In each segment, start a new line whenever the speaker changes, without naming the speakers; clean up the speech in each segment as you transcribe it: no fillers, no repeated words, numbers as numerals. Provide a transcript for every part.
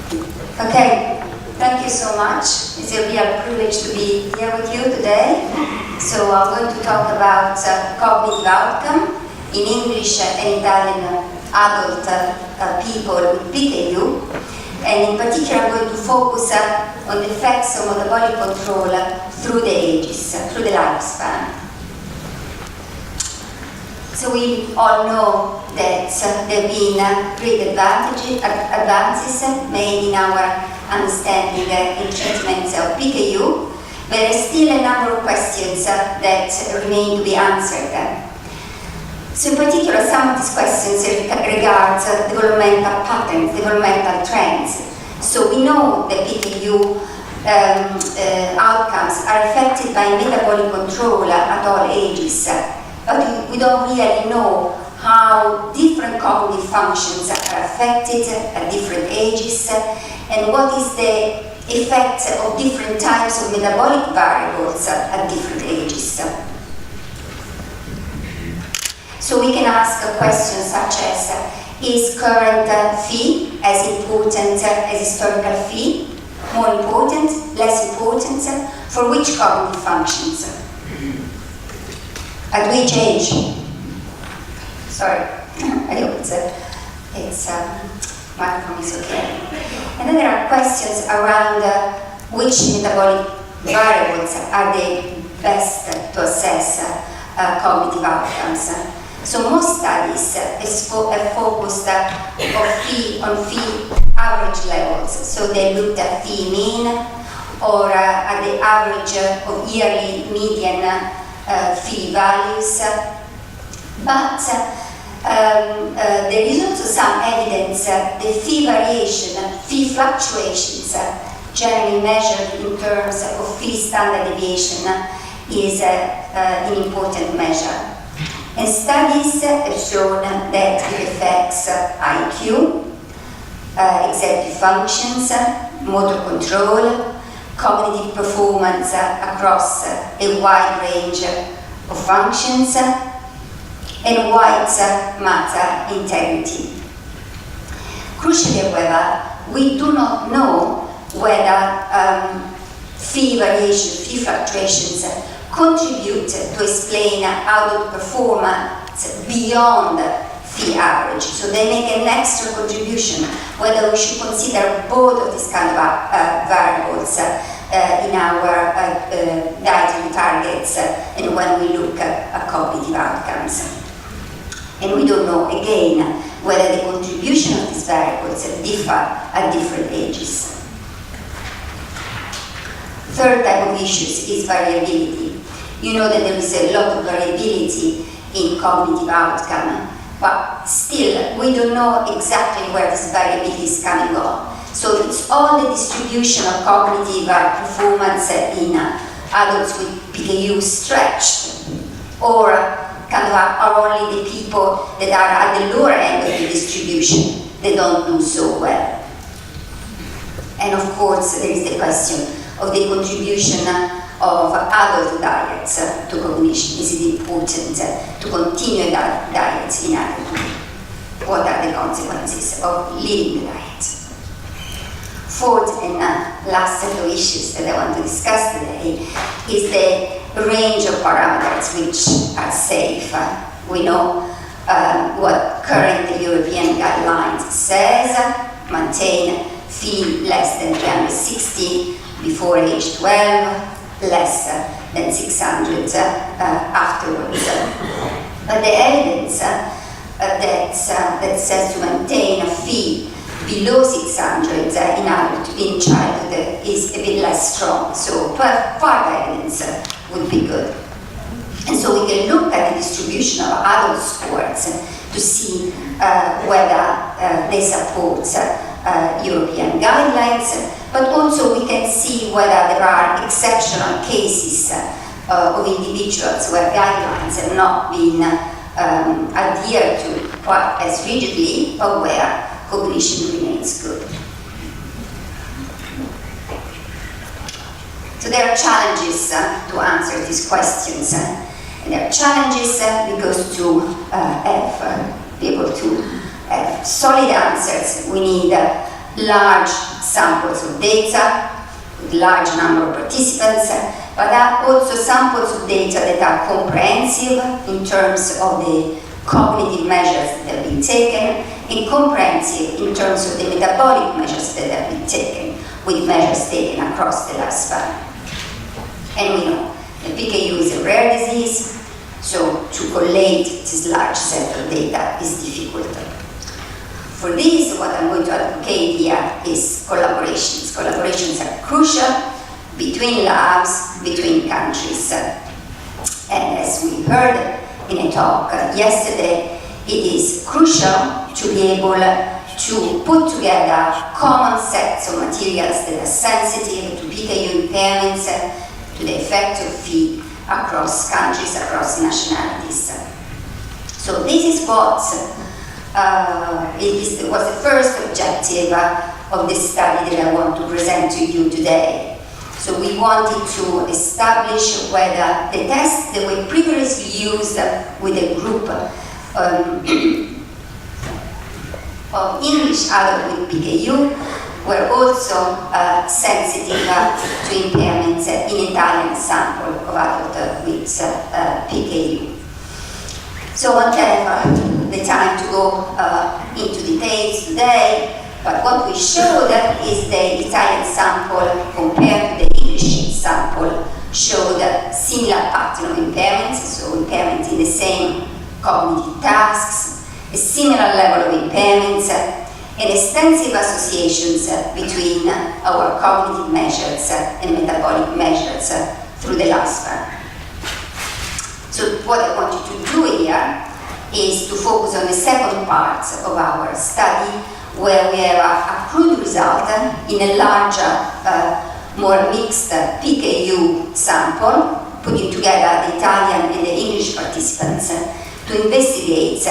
Okay, thank you so much. It's a real privilege to be here with you today. So I'm going to talk about cognitive outcome in English and Italian adult people with PKU. And in particular, I'm going to focus on the effects of metabolic control through the ages, through the lifespan. So we all know that there have been great advances made in our understanding in treatment of PKU, but there are still a number of questions that remain to be answered. So in particular, some of these questions regard developmental patterns, developmental trends. So we know that PKU outcomes are affected by metabolic control at all ages. But we don't really know how different cognitive functions are affected at different ages and what is the effect of different types of metabolic variables at different ages. So we can ask a question such as, is current Phi as important as historical Phi? More important, less important? For which cognitive functions? At which age? Sorry, I hope microphone is okay. And then there are questions around which metabolic variables are the best to assess cognitive outcomes. So most studies have focused on Phi average levels. So they looked at Phi mean or at the average of yearly median Phi values, but there is also some evidence that the Phi variation, Phi fluctuations, generally measured in terms of Phi standard deviation, is an important measure. And studies have shown that it affects IQ, executive functions, motor control, cognitive performance across a wide range of functions, and white matter integrity. Crucially, however, we do not know whether Phi variation, Phi fluctuations contribute to explain adult performance beyond Phi average. So they make an extra contribution, whether we should consider both of these kind of variables in our dietary targets and when we look at cognitive outcomes. And we don't know, again, whether the contribution of these variables differ at different ages. Third type of issues is variability. You know that there is a lot of variability in cognitive outcome, but still we don't know exactly where this variability is coming on. So it's all the distribution of cognitive performance in adults with PKU stretched, or kind of are only the people that are at the lower end of the distribution that don't do so well. And of course there is the question of the contribution of adult diets to cognition. Is it important to continue that diet in adulthood? What are the consequences of leaving the diet? Fourth and last set of issues that I want to discuss today is the range of parameters which are safe. We know what current European guidelines says: maintain Phi less than 360 before age 12, less than 600 afterwards. But the evidence that says to maintain a Phi below 600 in childhood is a bit less strong. So further evidence would be good. And so we can look at the distribution of adult scores to see whether they support European guidelines, but also we can see whether there are exceptional cases of individuals where guidelines have not been adhered to quite as rigidly, or where cognition remains good. So there are challenges to answer these questions. And there are challenges because to be able to have solid answers, we need large samples of data, with large number of participants, but are also samples of data that are comprehensive in terms of the cognitive measures that have been taken, and comprehensive in terms of the metabolic measures that have been taken, with measures taken across the lifespan. And we know that PKU is a rare disease, so to collate this large set of data is difficult. For this, what I'm going to advocate here is collaborations. Collaborations are crucial between labs, between countries. And as we heard in a talk yesterday, it is crucial to be able to put together common sets of materials that are sensitive to PKU impairments, to the effect of Phe across countries, across nationalities. So this is what was the first objective of the study that I want to present to you today. So we wanted to establish whether the tests that were previously used with a group of English adults with PKU were also sensitive to impairments in Italian sample of adults with PKU. So I won't have the time to go into details today, but what we showed is the Italian sample compared to the English sample showed a similar pattern of impairments, so impairments in the same cognitive tasks, a similar level of impairments, and extensive associations between our cognitive measures and metabolic measures through the lifespan. So what I want you to do here is to focus on the second part of our study, where we have a crude result in a larger, more mixed PKU sample, putting together the Italian and the English participants to investigate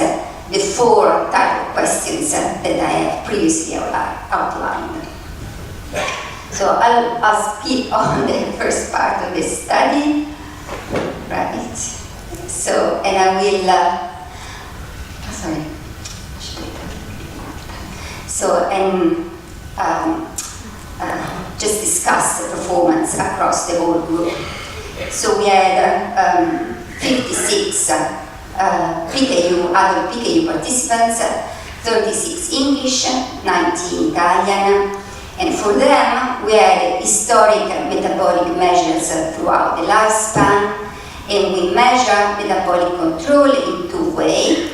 the four type of questions that I have previously outlined. So I'll skip on the first part of the study, right? So, and I will, just discuss the performance across the whole group. So we had 56 adult PKU participants, 36 English, 19 Italian, and for them we had historic metabolic measures throughout the lifespan, and we measure metabolic control in two ways,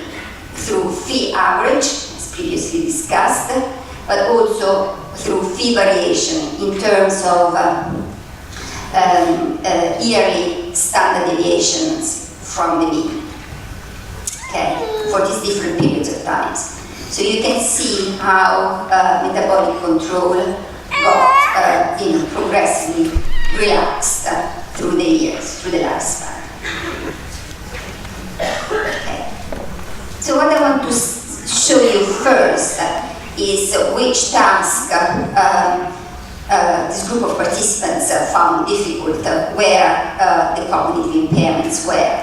through Phe average, as previously discussed, but also through Phe variation in terms of yearly standard deviations from the mean. Okay, for these different periods of time. So you can see how metabolic control got progressively relaxed through the years, through the lifespan. Okay. So what I want to show you first is which task this group of participants found difficult, where the cognitive impairments were.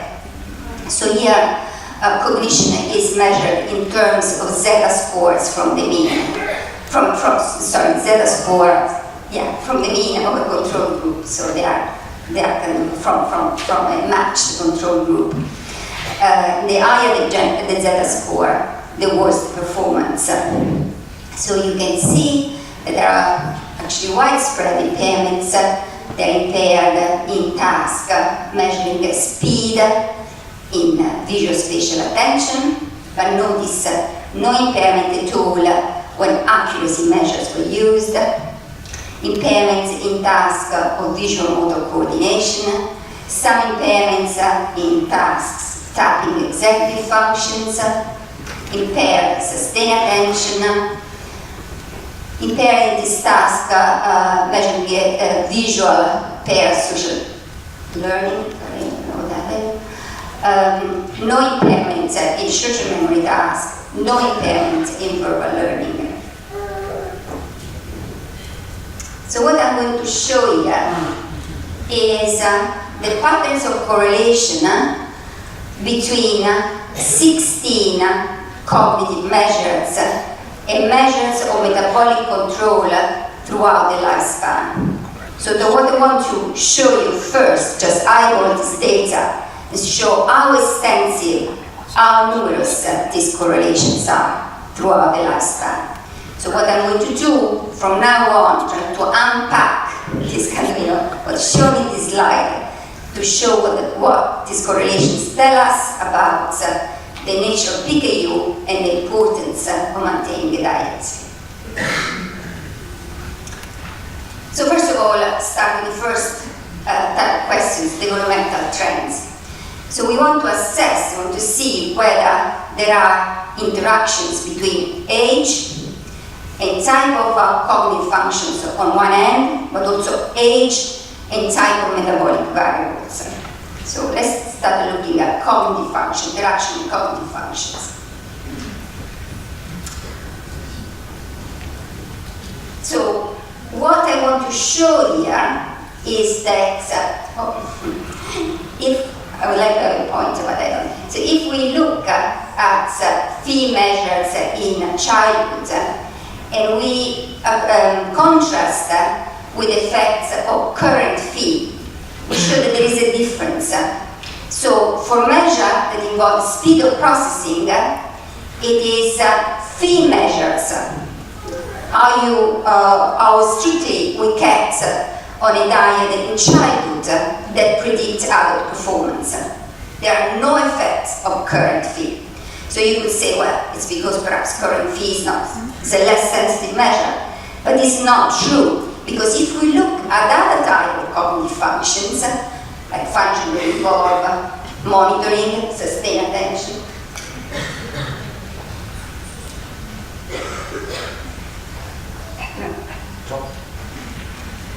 So here, cognition is measured in terms of zeta scores from the mean, zeta score, from the mean of a control group. So they are from a matched control group. The higher the zeta score, the worse the performance. So you can see that there are actually widespread impairments. They're impaired in task measuring speed, in visual spatial attention, but notice no impairment at all when accuracy measures were used, impairments in task of visual motor coordination, some impairments in tasks tapping executive functions, impaired sustained attention, impaired in this task measuring visual paired social learning, no impairment in short-term memory tasks, no impairment in verbal learning. So what I'm going to show here is the patterns of correlation between 16 cognitive measures and measures of metabolic control throughout the lifespan. So what I want to show you first, just eyeball this data, is show how extensive, how numerous these correlations are throughout the lifespan. So what I'm going to do from now on, trying to unpack this kind of, what's shown in this slide, to show what these correlations tell us about the nature of PKU and the importance of maintaining the diet. So first of all, start with the first type of questions, developmental trends. So we want to assess, we want to see whether there are interactions between age and type of cognitive functions on one end, but also age and type of metabolic variables. So let's start looking at cognitive function, interaction with cognitive functions. So what I want to show here is that, if I would like to have a point about that. So if we look at Phi measures in childhood, and we contrast with the effects of current Phi, we show that there is a difference. So for measure that involves speed of processing, it is Phi measures, how strictly we kept on a diet in childhood that predict adult performance. There are no effects of current Phi. So you could say, well, it's because perhaps current Phi is a less sensitive measure, but it's not true. Because if we look at other type of cognitive functions, like function that involve monitoring, sustained attention,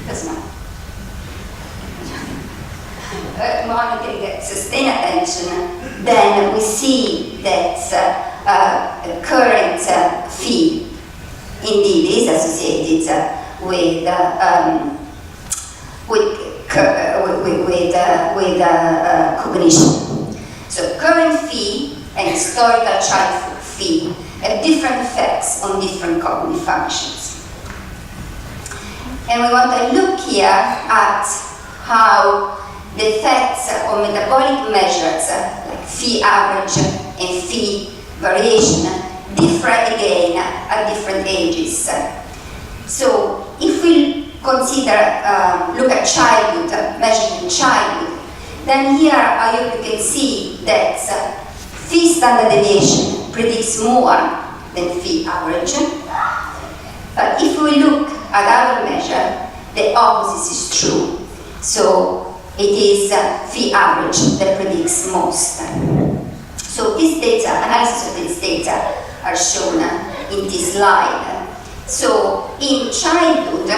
doesn't matter. Monitoring, sustained attention, then we see that current Phi indeed is associated with cognition. So current Phi and historical childhood Phi have different effects on different cognitive functions. And we want to look here at how the effects of metabolic measures like Phi average and Phi variation differ again at different ages. So if we consider, look at childhood, measured in childhood, then here I hope you can see that Phi standard deviation predicts more than Phi average. But if we look at other measure, the opposite is true. So it is Phi average that predicts most. So this data, analysis of this data are shown in this slide. So in childhood,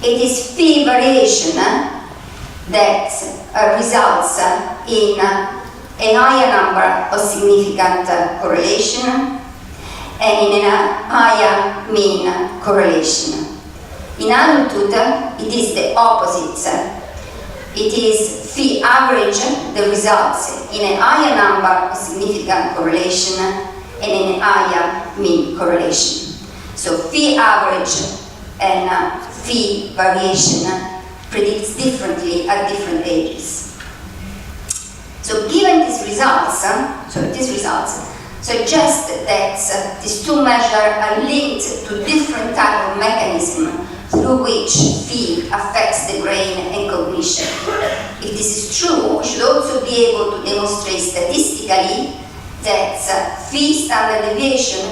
it is Phi variation that results in a higher number of significant correlation and in a higher mean correlation. In adulthood, it is the opposite. It is Phi average that results in a higher number of significant correlation and in a higher mean correlation. So Phi average and Phi variation predicts differently at different ages. So given these results, suggest that these two measures are linked to different type of mechanism through which Phi affects the brain and cognition. If this is true, we should also be able to demonstrate statistically that Phi standard deviation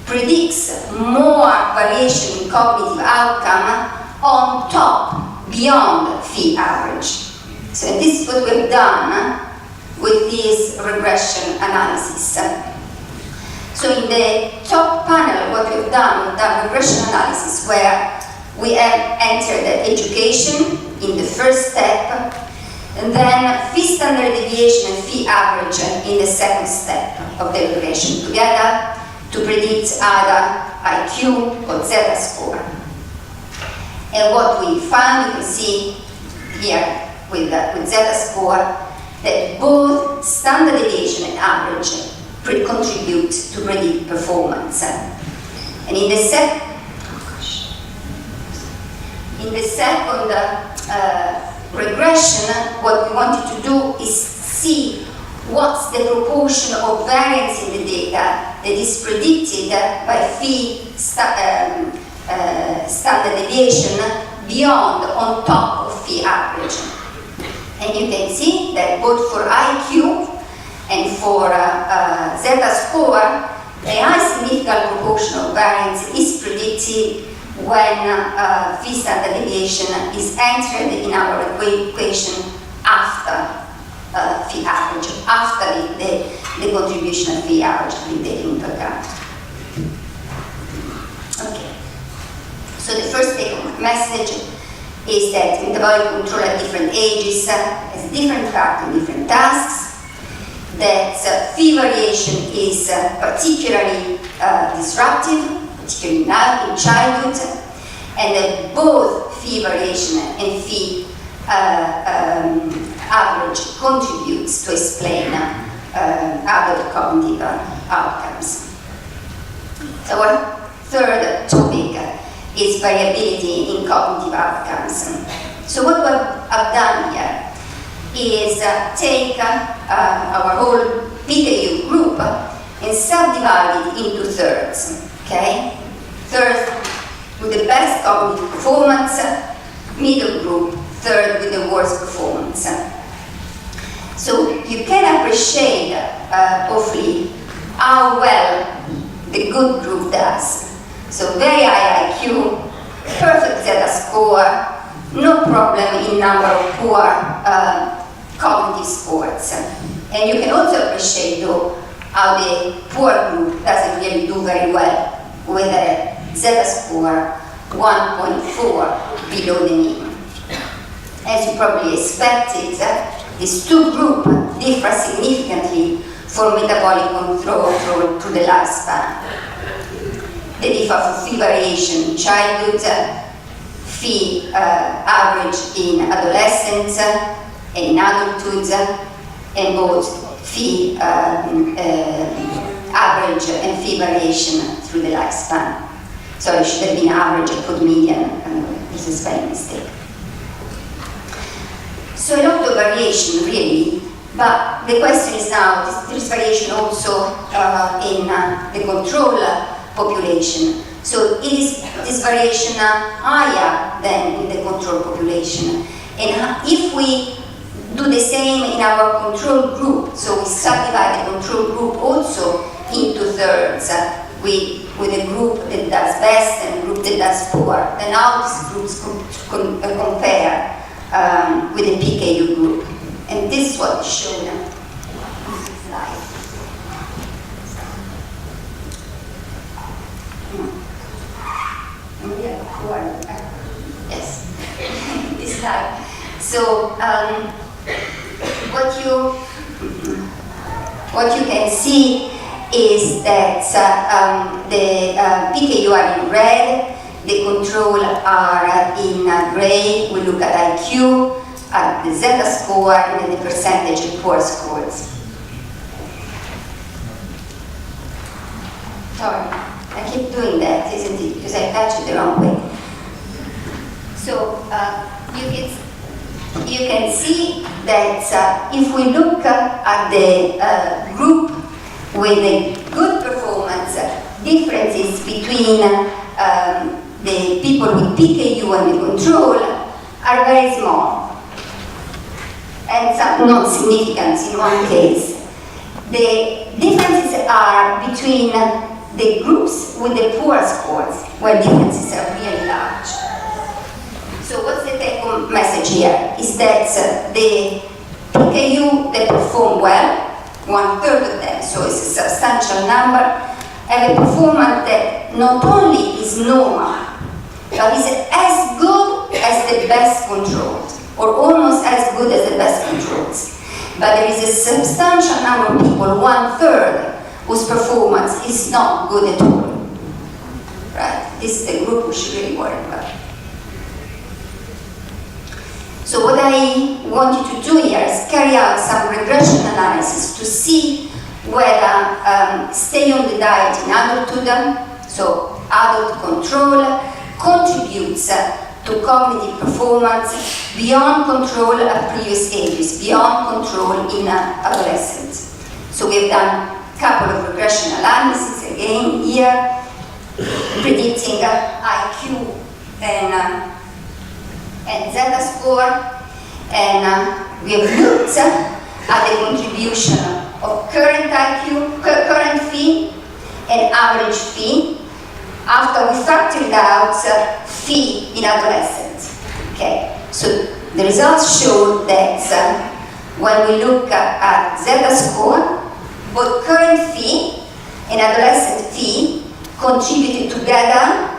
predicts more variation in cognitive outcome on top, beyond Phi average. So this is what we've done with this regression analysis. So in the top panel, what we've done regression analysis where we have entered education in the first step, and then Phi standard deviation and Phi average in the second step of the regression together to predict either IQ or zeta score. And what we found, you can see here with zeta score, that both standard deviation and average contribute to predict performance. And in the second regression, what we wanted to do is see what's the proportion of variance in the data that is predicted by phi standard deviation beyond on top of phi average. And you can see that both for IQ and for zeta score, a high significant proportion of variance is predicted when phi standard deviation is entered in our equation after phi average, after the contribution of phi average to be taken into account. Okay. So the first take-home message is that metabolic control at different ages has different factors and different tasks, that phi variation is particularly disruptive, particularly now in childhood, and that both phi variation and phi average contributes to explain adult cognitive outcomes. So our third topic is variability in cognitive outcomes. So what we have done here is take our whole PKU group and subdivide it into thirds. Okay? Third with the best cognitive performance, middle group, third with the worst performance. So you can appreciate, hopefully, how well the good group does. So very high IQ, perfect zeta score, no problem in number of poor cognitive scores. And you can also appreciate, though, how the poor group doesn't really do very well with a zeta score 1.4 below the mean. As you probably expected, these two groups differ significantly for metabolic control through the lifespan. They differ for phi variation in childhood, phi average in adolescence and in adulthood, and both phi average and phi variation through the lifespan. Sorry, it should have been average, I put median, this is a spelling mistake. So a lot of variation, really, but the question is now, there's variation also in the control population. So is this variation higher than in the control population? And if we do the same in our control group, so we subdivide the control group also into thirds, with a group that does best and a group that does poor, then how these groups compare with the PKU group. And this is what is shown on this slide. Yes, this slide. So what you can see is that the PKU are in red, the control are in gray. We look at IQ, at the zeta score, and then the percentage of poor scores. Sorry, I keep doing that, isn't it? Because I touched it the wrong way. So you can see that if we look at the group with a good performance, differences between the people with PKU and the control are very small and some non-significant in one case. The differences are between the groups with the poor scores, where differences are really large. So what's the take-home message here? Is that the PKU that perform well, 1/3 of them, so it's a substantial number, have a performance that not only is normal, but is as good as the best controlled, or almost as good as the best controlled. But there is a substantial number of people, 1/3, whose performance is not good at all. Right? This is the group we should really worry about. So what I want you to do here is carry out some regression analysis to see whether staying on the diet in adulthood, so adult control, contributes to cognitive performance beyond control at previous ages, beyond control in adolescence. So we've done a couple of regression analyses again here, predicting IQ and zeta score, and we have looked at the contribution of current IQ, current phi, and average phi, after we factored out phi in adolescents. Okay, so the results show that when we look at zeta score, both current phi and adolescent phi contributed together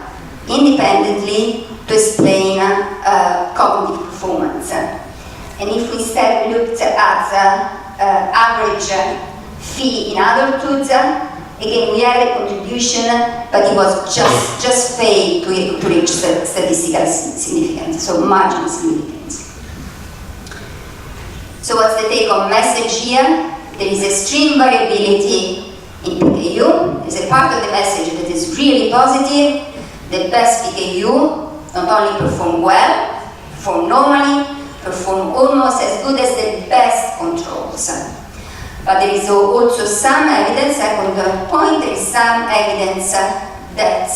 independently to explain cognitive performance. And if we instead looked at average phi in adulthood, again we had a contribution, but it was just failed to reach statistical significance, so marginal significance. So what's the take-home message here? There is extreme variability in PKU. There's a part of the message that is really positive. The best PKU not only perform well, perform normally, perform almost as good as the best controls. But there is also some evidence, second point, there is some evidence that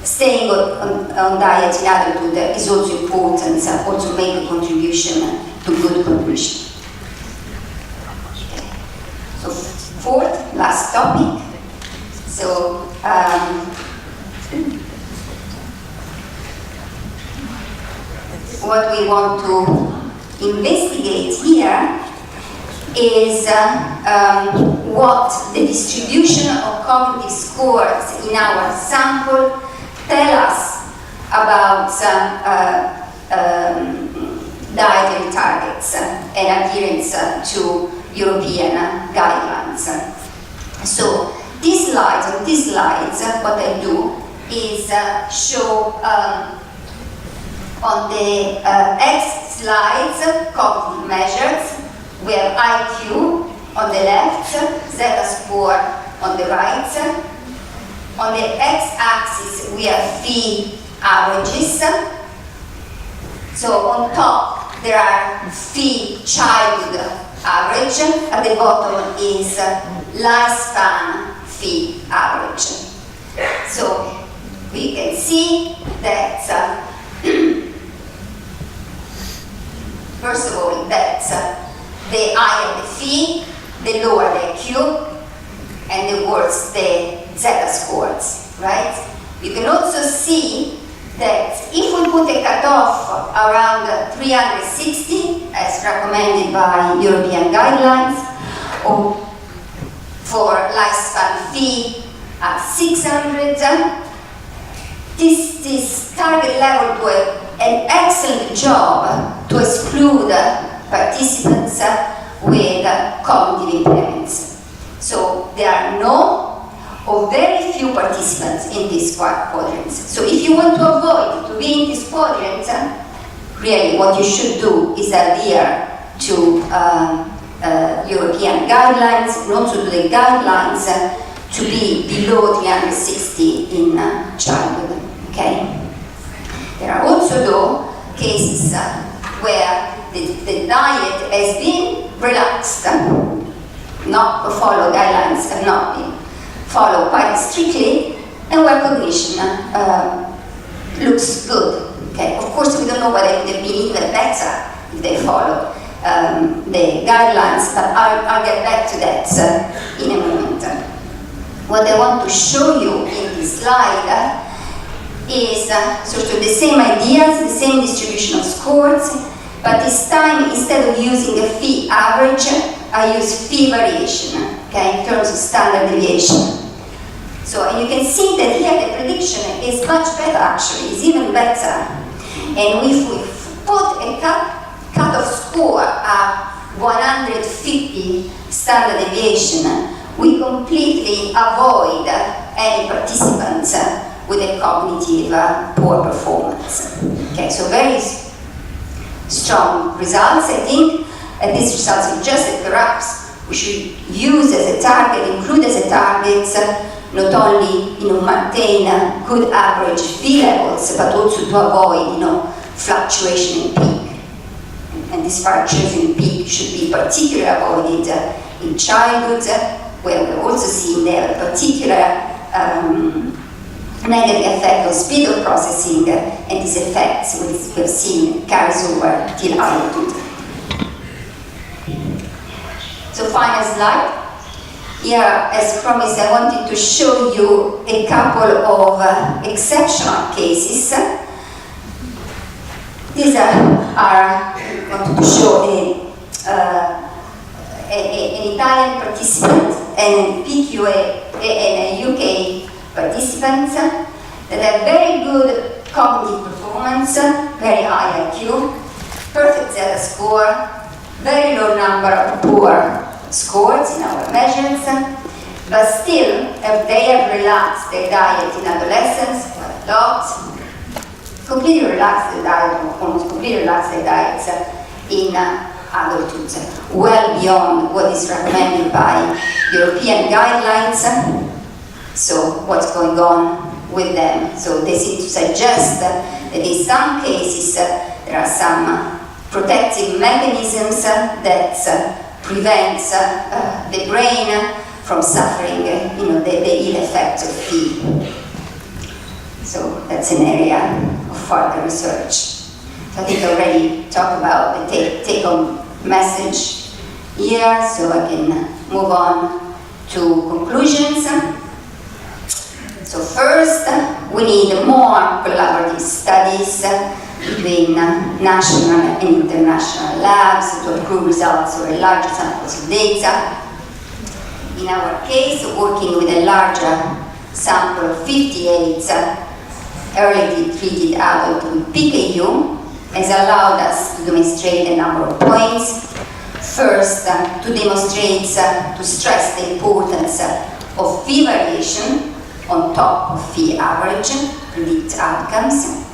staying on diet in adulthood is also important, also make a contribution to good cognition. So fourth, last topic. So what we want to investigate here is what the distribution of cognitive scores in our sample tell us about dietary targets and adherence to European guidelines. So these slides, what I do is show on the X slides cognitive measures. We have IQ on the left, zeta score on the right. On the X-axis we have phi averages. So on top there are phi childhood average, at the bottom is lifespan phi average. So we can see that first of all that the higher the phi, the lower the IQ, and the worse the zeta scores, right? You can also see that if we put a cutoff around 360, as recommended by European guidelines, or for lifespan phi at 600, this target level do an excellent job to exclude participants with cognitive impairments. So there are no or very few participants in these quadrants. So if you want to avoid to be in this quadrant, really what you should do is adhere to European guidelines, and also to the guidelines to be below 360 in childhood. Okay. There are also though cases where the diet has been relaxed, not to follow guidelines have not been followed quite strictly, and where cognition looks good. Okay. Of course, we don't know whether it would have been even better if they followed the guidelines, but I'll get back to that in a moment. What I want to show you in this slide is sort of the same ideas, the same distribution of scores, but this time instead of using a phi average, I use phi variation, okay, in terms of standard deviation. So you can see that here the prediction is much better actually, it's even better. And if we put a cutoff score at 150 standard deviation, we completely avoid any participants with a cognitive poor performance. Okay, so very strong results, I think, and these results suggest that perhaps we should use as a target, include as a target, not only maintain good average Phi levels, but also to avoid fluctuation in peak. And this fluctuation in peak should be particularly avoided in childhood, where we're also seeing there a particular negative effect on speed of processing, and these effects we've seen carries over till adulthood. So final slide. Here, as promised, I wanted to show you a couple of exceptional cases. These I wanted to show an Italian participant and a UK participant that have very good cognitive performance, very high IQ, perfect Zeta score, very low number of poor scores in our measures, but still they have relaxed their diet in adolescence quite a lot, completely relaxed their diet, or almost completely relaxed their diets in adulthood, well beyond what is recommended by European guidelines. So what's going on with them? So they seem to suggest that in some cases there are some protective mechanisms that prevents the brain from suffering the ill effects of Phi. So that's an area of further research. So I think I already talked about the take-home message here, so I can move on to conclusions. So first, we need more collaborative studies between national and international labs to accrue results over larger samples of data. In our case, working with a larger sample of 58 early treated adults with PKU has allowed us to demonstrate a number of points. First, to demonstrate, to stress the importance of Phi variation on top of Phi average to predict outcomes.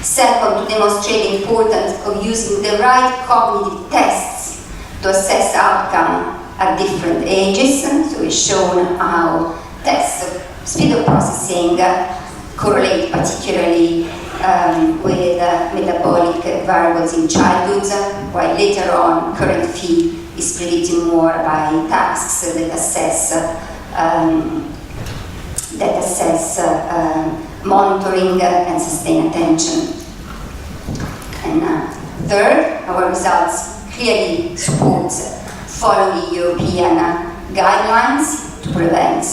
Second, to demonstrate the importance of using the right cognitive tests to assess outcome at different ages. So we've shown how tests of speed of processing correlate particularly with metabolic variables in childhood, while later on current Phi is predicted more by tasks that assess monitoring and sustained attention. And third, our results clearly support following European guidelines to prevent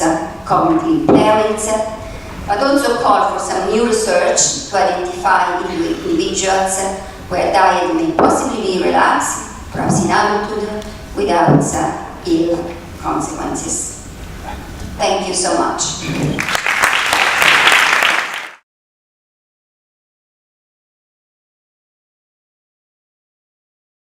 cognitive impairment, but also call for some new research to identify individuals where diet may possibly be relaxed, perhaps in adulthood, without ill consequences. Thank you so much.